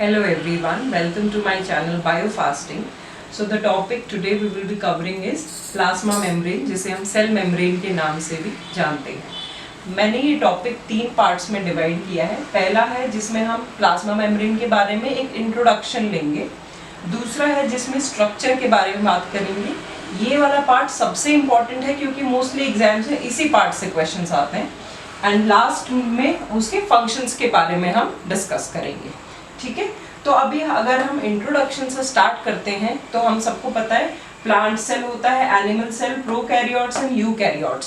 Hello everyone, welcome to my channel Biofasting. So the topic today we will be covering is plasma membrane, जिसे हम cell membrane के नाम से भी जानते हैं। मैंने ये टॉपिक 3 पार्ट्स में डिवाइड किया है। पहला है जिसमें हम प्लाज्मा मेम्ब्रेन के बारे में एक इंट्रोडक्शन लेंगे। दूसरा है जिसमें स्ट्रक्चर के बारे में बात करेंगे। ये वाला पार्ट सबसे इम्पॉर्टेंट है क्योंकि मोस्टली एग्जाम्स में इसी पार्ट से क्वेश्चंस आते हैं। एंड लास्ट में उसके फंक्शंस के बारे में हम डिस्कस करेंगे। ठीक है, तो अभी अगर हम इंट्रोडक्शन से स्टार्ट करते हैं तो हम सबको पता है प्लांट सेल होता है, animal cell, prokaryotes and eukaryotes.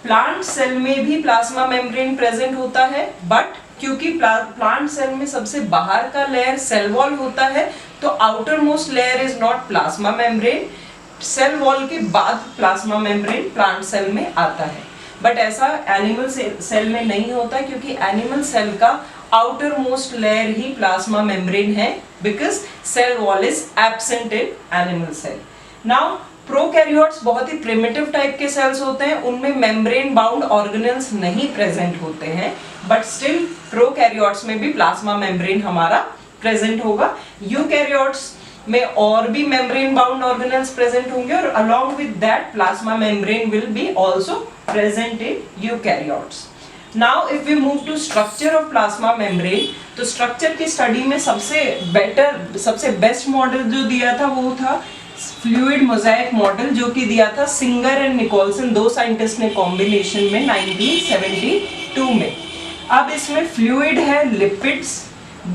Plant cell में भी प्लाज्मा मेम्ब्रेन प्रेजेंट होता है, बट क्योंकि प्लांट सेल में सबसे बाहर का लेयर सेल वॉल होता है तो outer most layer is not plasma membrane. Cell wall के बाद प्लाज्मा मेम्ब्रेन प्लांट सेल में आता है, बट ऐसा एनिमल सेल में नहीं होता क्योंकि एनिमल सेल का आउटर मोस्ट लेयर ही प्लाज्मा मेम्ब्रेन है, because cell wall is absent in animal cell. Now prokaryotes बहुत ही प्रिमिटिव टाइप के सेल्स होते हैं, उनमें मेम्ब्रेन बाउंड ऑर्गेनेल्स नहीं प्रेजेंट होते हैं, बट स्टिल प्रोकैरियोट्स में भी प्लाज्मा मेम्ब्रेन हमारा प्रेजेंट होगा। यूकैरियोट्स में और भी मेम्ब्रेन बाउंड ऑर्गेनेल्स प्रेजेंट होंगे और along with that plasma membrane will be also present in eukaryotes. Now if we move to structure of plasma membrane, तो स्ट्रक्चर की स्टडी में सबसे बेस्ट मॉडल जो दिया था वो था फ्लूइड मोज़ाइक मॉडल, जो कि दिया था सिंगर एंड निकोलसन, 2 साइंटिस्ट ने कॉम्बिनेशन में 1972 में। अब इसमें फ्लूइड है, लिपिड्स,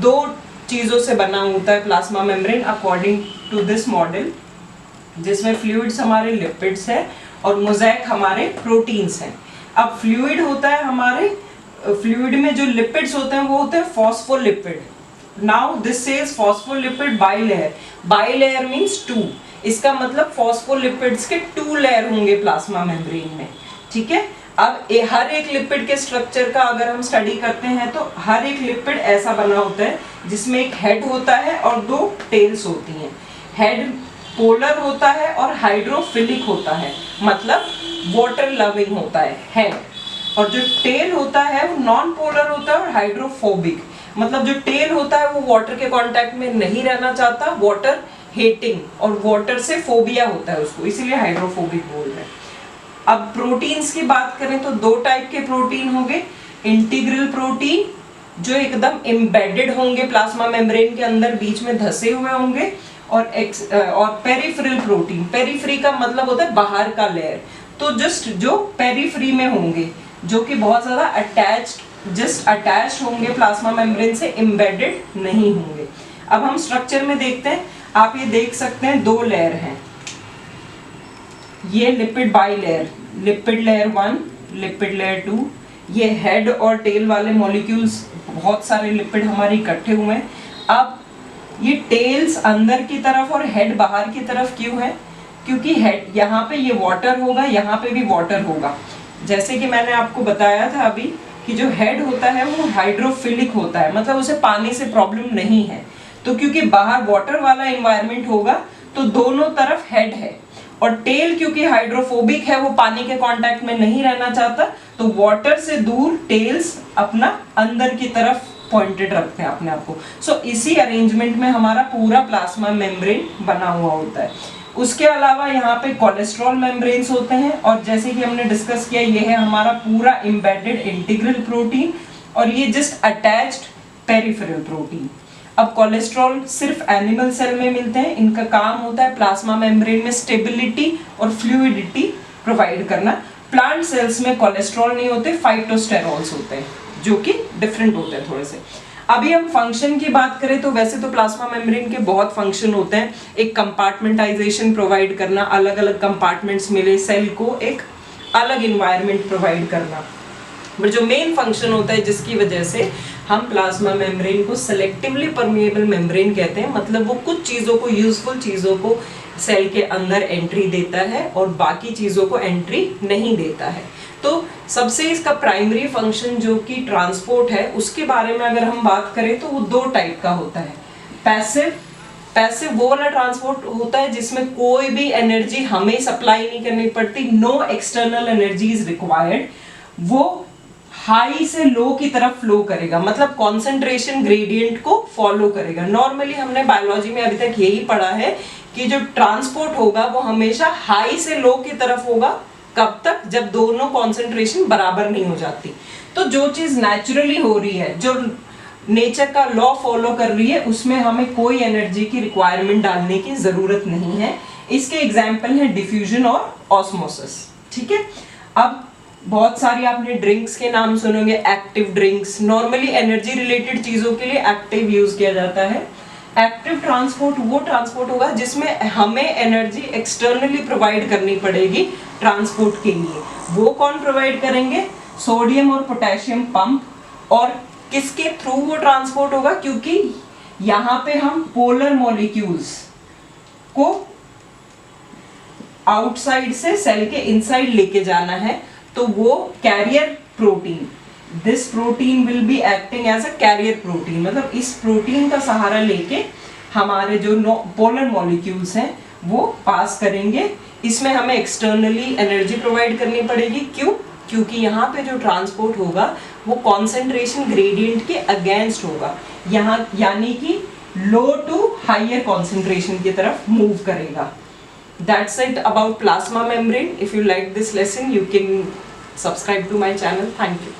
2 चीजों से बना होता है plasma membrane according to this model, जिसमें फ्लूइड्स हमारे लिपिड्स है और मोज़ाइक हमारे प्रोटीन्स हैं। अब फ्लूइड होता है हमारे, फ्लूइड में जो लिपिड्स होते हैं वो होते हैं phospholipid. Now this says phospholipid bilayer, bilayer means 2, इसका मतलब फॉस्फोलिपिड्स के 2 लेयर होंगे प्लाज्मा मेम्ब्रेन में। ठीक है, अब हर एक लिपिड के स्ट्रक्चर का अगर हम स्टडी करते हैं तो हर एक लिपिड ऐसा बना होता है जिसमें एक हेड होता है और 2 टेल्स होती हैं। हेड पोलर होता है और हाइड्रोफिलिक होता है, मतलब वाटर लविंग होता है हेड, और जो टेल होता है वो नॉन पोलर होता है और हाइड्रोफोबिक, मतलब जो टेल होता है वो वाटर के कांटेक्ट में नहीं रहना चाहता, वाटर हेटिंग, और वाटर से फोबिया होता है उसको, इसीलिए हाइड्रोफोबिक बोल रहे हैं। अब प्रोटीन्स की बात करें तो 2 टाइप के प्रोटीन होंगे, इंटीग्रल प्रोटीन जो एकदम एम्बेडेड होंगे प्लाज्मा मेम्ब्रेन के अंदर, बीच में धसे हुए होंगे, और पेरिफेरल प्रोटीन, पेरिफेरी का मतलब होता है बाहर का लेयर, तो जस्ट जो पेरिफेरी में होंगे, जो कि बहुत ज्यादा अटैच्ड होंगे प्लाज्मा मेम्ब्रेन से, एम्बेडेड नहीं होंगे। अब हम स्ट्रक्चर में देखते हैं, आप ये देख सकते हैं 2 लेयर हैं, ये lipid bilayer, lipid layer 1, lipid layer 2, ये हेड और टेल वाले मॉलिक्यूल्स, बहुत सारे लिपिड हमारे इकट्ठे हुए हैं। अब ये टेल्स अंदर की तरफ और हेड बाहर की तरफ क्यों है? क्योंकि हेड यहाँ पे ये वाटर होगा, यहाँ पे भी वाटर होगा। जैसे कि मैंने आपको बताया था अभी कि जो हेड होता है वो हाइड्रोफिलिक होता है, मतलब उसे पानी से प्रॉब्लम नहीं है, तो क्योंकि बाहर वाटर वाला एनवायरनमेंट होगा तो दोनों तरफ हेड है, और टेल क्योंकि हाइड्रोफोबिक है, वो पानी के कांटेक्ट में नहीं रहना चाहता, तो वाटर से दूर टेल्स अपना अंदर की तरफ पॉइंटेड रखते हैं अपने आप को। सो इसी अरेंजमेंट में हमारा पूरा प्लाज्मा मेम्ब्रेन बना हुआ होता है। उसके अलावा यहाँ पे कोलेस्ट्रॉल मेम्ब्रेन्स होते हैं, और जैसे कि हमने डिस्कस किया, ये है हमारा पूरा एम्बेडेड इंटीग्रल प्रोटीन, और ये जस्ट अटैच्ड पेरिफेरल प्रोटीन। अब कोलेस्ट्रॉल सिर्फ एनिमल सेल में मिलते हैं, इनका काम होता है प्लाज्मा मेम्ब्रेन में स्टेबिलिटी और फ्लूइडिटी प्रोवाइड करना। प्लांट सेल्स में कोलेस्ट्रॉल नहीं होते, फाइटोस्टेरॉल्स होते हैं, जो कि डिफरेंट होते हैं थोड़े से। अभी हम फंक्शन की बात करें तो वैसे तो प्लाज्मा मेम्ब्रेन के बहुत फंक्शन होते हैं, एक कंपार्टमेंटाइजेशन प्रोवाइड करना, अलग अलग कंपार्टमेंट्स मिले सेल को, एक अलग इन्वायरमेंट प्रोवाइड करना, बट जो मेन फंक्शन होता है जिसकी वजह से हम प्लाज्मा मेम्ब्रेन को सेलेक्टिवली परमिएबल मेम्ब्रेन कहते हैं, मतलब वो कुछ चीज़ों को, यूजफुल चीज़ों को सेल के अंदर एंट्री देता है और बाकी चीज़ों को एंट्री नहीं देता है। तो सबसे इसका प्राइमरी फंक्शन जो कि ट्रांसपोर्ट है, उसके बारे में अगर हम बात करें तो वो 2 टाइप का होता है। पैसिव वो वाला ट्रांसपोर्ट होता है जिसमें कोई भी एनर्जी हमें सप्लाई नहीं करनी पड़ती, no external energy is required, वो हाई से लो की तरफ फ्लो करेगा, मतलब कॉन्सेंट्रेशन ग्रेडियंट को फॉलो करेगा। नॉर्मली हमने बायोलॉजी में अभी तक यही पढ़ा है कि जो ट्रांसपोर्ट होगा वो हमेशा हाई से लो की तरफ होगा। कब तक? जब दोनों कॉन्सेंट्रेशन बराबर नहीं हो जाती। तो जो चीज नेचुरली हो रही है, जो नेचर का लॉ फॉलो कर रही है, उसमें हमें कोई एनर्जी की रिक्वायरमेंट डालने की जरूरत नहीं है। इसके एग्जाम्पल है डिफ्यूजन और ऑस्मोसिस। ठीक है। अब बहुत सारी आपने ड्रिंक्स के नाम सुनोगे, active drinks. Normally energy related चीजों के लिए एक्टिव यूज किया जाता है। एक्टिव ट्रांसपोर्ट वो ट्रांसपोर्ट होगा जिसमें हमें एनर्जी एक्सटर्नली प्रोवाइड करनी पड़ेगी ट्रांसपोर्ट के लिए। वो कौन प्रोवाइड करेंगे? सोडियम और पोटेशियम पंप। और किसके थ्रू वो ट्रांसपोर्ट होगा? क्योंकि यहाँ पे हम पोलर मॉलिक्यूल्स को आउटसाइड से सेल के इनसाइड लेके जाना है, तो वो carrier protein, this protein will be acting as a carrier protein, मतलब इस प्रोटीन का सहारा लेके हमारे जो पोलर मॉलिक्यूल्स हैं वो पास करेंगे। इसमें हमें एक्सटर्नली एनर्जी प्रोवाइड करनी पड़ेगी। क्यों? क्योंकि यहाँ पे जो ट्रांसपोर्ट होगा वो कॉन्सेंट्रेशन ग्रेडियंट के अगेंस्ट होगा, यहाँ यानी कि लो टू हायर कॉन्सेंट्रेशन की तरफ मूव करेगा। That's it about plasma membrane. If you like this lesson, you can subscribe to my channel. Thank you.